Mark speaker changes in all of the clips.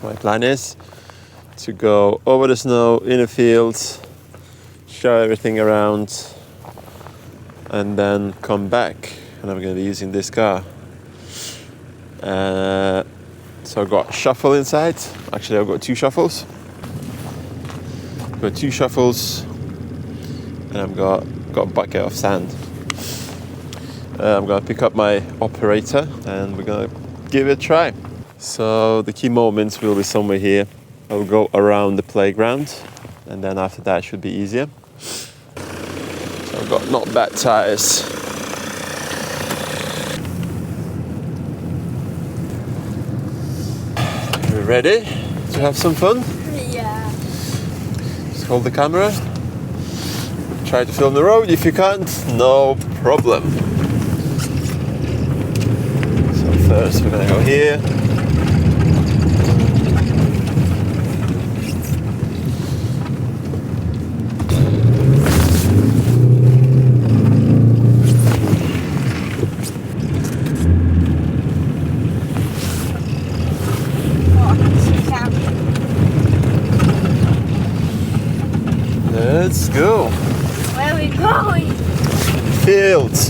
Speaker 1: My plan is to go over the snow in the fields, show everything around, and then come back. And I'm going to be using this car. So I've got a shuffle inside. Actually, I've got two shuffles. And I've got a bucket of sand. I'm going to pick up my operator and we're going to give it a try. So the key moments will be somewhere here. I'll go around the playground and then after that it should be easier. So I've got not bad tires. Are you ready to have some fun?
Speaker 2: Yeah.
Speaker 1: Just hold the camera. Try to film the road. If you can't, no problem. So first we're gonna go here. Let's go.
Speaker 2: Where are we going?
Speaker 1: Fields.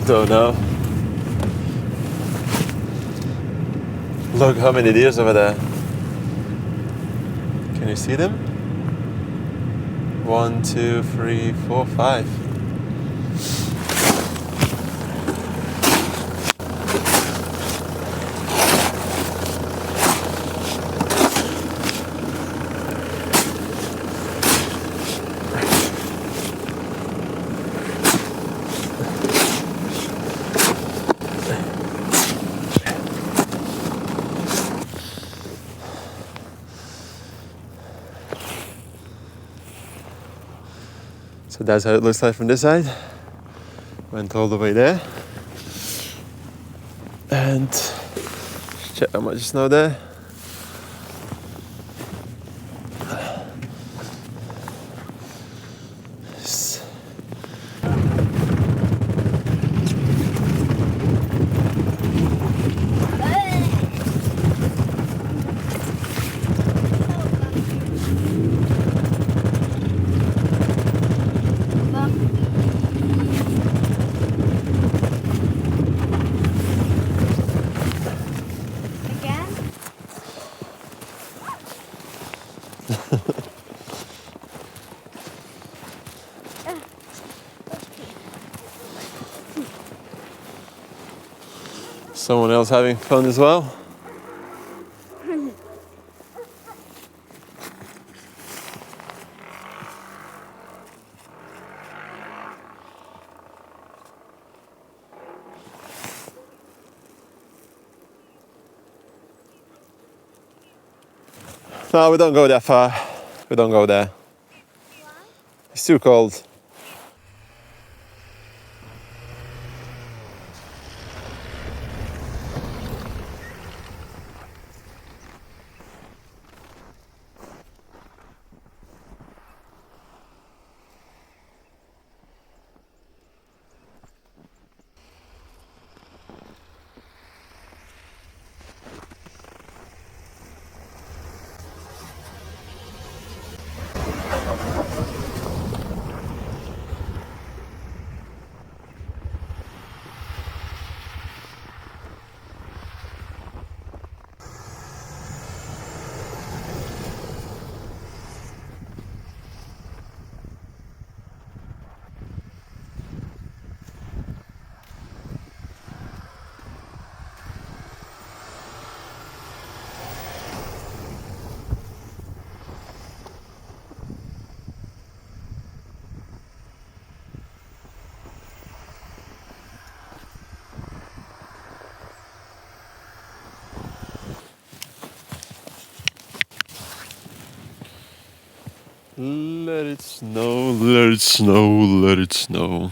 Speaker 1: Don't know. Look how many deers over there. Can you see them? 1, 2, 3, 4, 5. So that's how it looks like from this side. Went all the way there. And check how much snow there. Someone else having fun as well. No, we don't go that far. We don't go there. It's too cold. Let it snow, let it snow, let it snow.